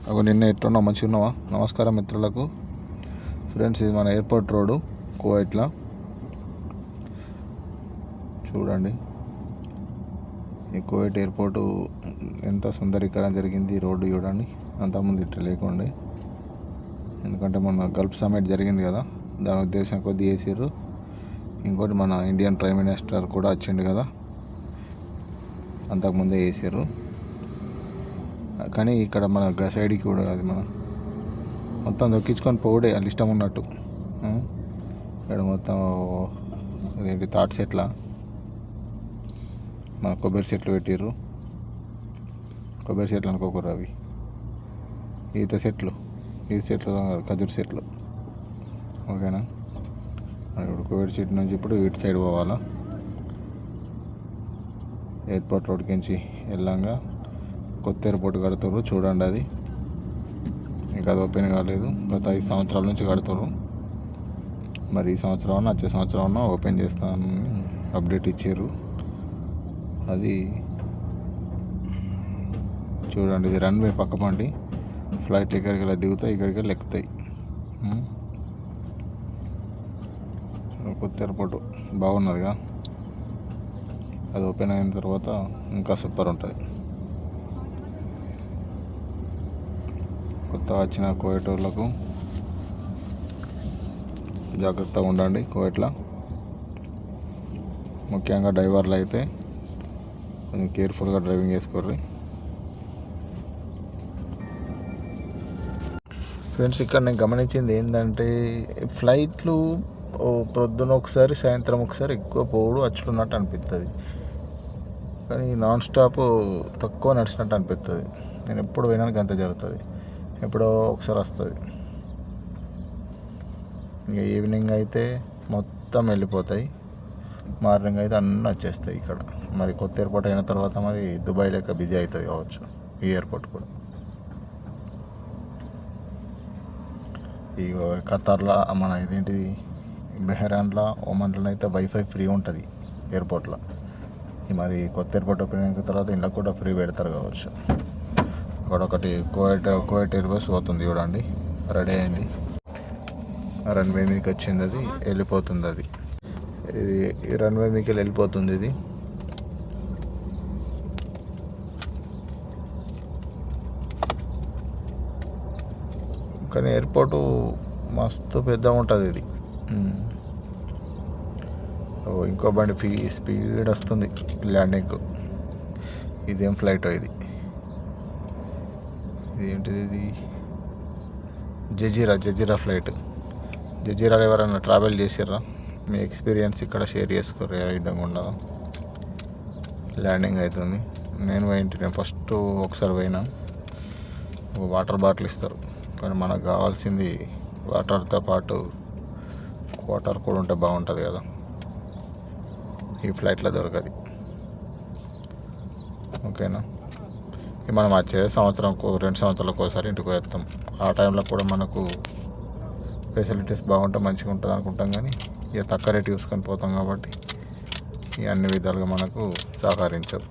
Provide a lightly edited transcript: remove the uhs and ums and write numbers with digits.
అగో నిన్న ఎట్లున్నావు, మంచిగా ఉన్నావా? నమస్కారం మిత్రులకు. ఫ్రెండ్స్, ఇది మన ఎయిర్పోర్ట్ రోడ్డు కువైట్లో. చూడండి, ఈ కువైట్ ఎయిర్పోర్టు ఎంత సుందరీకరణ జరిగింది. ఈ రోడ్డు చూడండి, అంతకుముందు ఇట్లా లేకుండే. ఎందుకంటే మన గల్ఫ్ సమ్మిట్ జరిగింది కదా, దాని ఉద్దేశం కొద్ది వేసారు. ఇంకోటి మన ఇండియన్ ప్రైమ్ మినిస్టర్ కూడా వచ్చిండు కదా, అంతకుముందే వేసారు. కానీ ఇక్కడ మన సైడ్కి కూడా అది మన మొత్తం దొక్కించుకొని పోవుడే వాళ్ళు ఇష్టం ఉన్నట్టు. ఇక్కడ మొత్తం అదేంటి తాటి చెట్ల, మన కొబ్బరి చెట్లు పెట్టిర్రు. కొబ్బరి చెట్లు అనుకోకూడదు, అవి ఈత చెట్లు ఖజూర్ చెట్లు. ఓకేనా? ఇప్పుడు కొబ్బరి చెట్టు నుంచి ఇప్పుడు ఇటు సైడ్ పోవాలా. ఎయిర్పోర్ట్ రోడ్కి నుంచి వెళ్ళంగా కొత్త ఎయిర్పోర్ట్ కడుతుర్రు. చూడండి, అది ఇంకా అది ఓపెన్ కాలేదు. గత 5 సంవత్సరాల నుంచి కడుతుర్రు. మరి ఈ సంవత్సరం వచ్చే సంవత్సరం ఓపెన్ చేస్తాను అప్డేట్ ఇచ్చారు. అది చూడండి, ఇది రన్వే పక్కపండి. ఫ్లైట్ ఇక్కడికి వెళ్ళి దిగుతాయి, ఇక్కడికి వెళ్ళి ఎక్కుతాయి. కొత్త ఎయిర్పోర్ట్ బాగున్నదిగా. అది ఓపెన్ అయిన తర్వాత ఇంకా సూపర్ ఉంటుంది. కొత్త వచ్చిన కువైటోళ్ళకు జాగ్రత్తగా ఉండండి. కువైట్లో ముఖ్యంగా డ్రైవర్లు అయితే కొంచెం కేర్ఫుల్గా డ్రైవింగ్ చేసుకోర్రి. ఫ్రెండ్స్, ఇక్కడ నేను గమనించింది ఏంటంటే, ఫ్లైట్లు ప్రొద్దున ఒకసారి సాయంత్రం ఒకసారి ఎక్కువ పోవుడు వచ్చున్నట్టు అనిపిస్తుంది. కానీ నాన్ స్టాప్ తక్కువ నడిచినట్టు అనిపిస్తుంది. నేను ఎప్పుడు పోయినానికి అంత జరుగుతుంది, ఎప్పుడో ఒకసారి వస్తుంది. ఇంకా ఈవినింగ్ అయితే మొత్తం వెళ్ళిపోతాయి, మార్నింగ్ అయితే అన్నీ వచ్చేస్తాయి ఇక్కడ. మరి కొత్త ఎయిర్పోర్ట్ అయిన తర్వాత మరి దుబాయ్ లెక్క బిజీ అవుతుంది కావచ్చు ఈ ఎయిర్పోర్ట్ కూడా. ఈ ఖతార్లో మన ఇదేంటిది బెహ్రాన్లో, ఒమన్లో అయితే వైఫై ఫ్రీ ఉంటుంది ఎయిర్పోర్ట్లో. మరి కొత్త ఎయిర్పోర్ట్ ఓపెన్ అయిన తర్వాత ఇంట్లో కూడా ఫ్రీ పెడతారు కావచ్చు. అక్కడ ఒకటి కువైట్ ఎయిర్బస్ పోతుంది చూడండి, రెడీ అయింది. రన్వే మీదకి వచ్చింది, అది వెళ్ళిపోతుంది. అది ఈ రన్వే మీదకి వెళ్ళిపోతుంది ఇది. కానీ ఎయిర్పోర్టు మస్తు పెద్దగా ఉంటుంది ఇది. ఇంకో బండి స్పీడ్ వస్తుంది ల్యాండింగ్. ఇదేం ఫ్లైట్ ఇది ఏంటిది? ఇది జజీరా ఫ్లైట్. జజీరాలో ఎవరైనా ట్రావెల్ చేసారా? మీ ఎక్స్పీరియన్స్ ఇక్కడ షేర్ చేసుకోరు. ఏ విధంగా ఉండదు. ల్యాండింగ్ అవుతుంది. నేను ఫస్ట్ ఒకసారి పోయినా. వాటర్ బాటిల్ ఇస్తారు, కానీ మనకు కావాల్సింది వాటర్తో పాటు వాటర్ కూడా ఉంటే బాగుంటుంది కదా. ఈ ఫ్లైట్లో దొరకదు. ఓకేనా? మనం వచ్చేది 2 సంవత్సరాలకు ఒకసారి ఇంటికి వేస్తాం. ఆ టైంలో కూడా మనకు ఫెసిలిటీస్ బాగుంటే మంచిగా ఉంటుంది అనుకుంటాం. కానీ ఇక తక్కువ రేటు చూసుకొని పోతాం కాబట్టి ఇక అన్ని విధాలుగా మనకు సహకరించవు.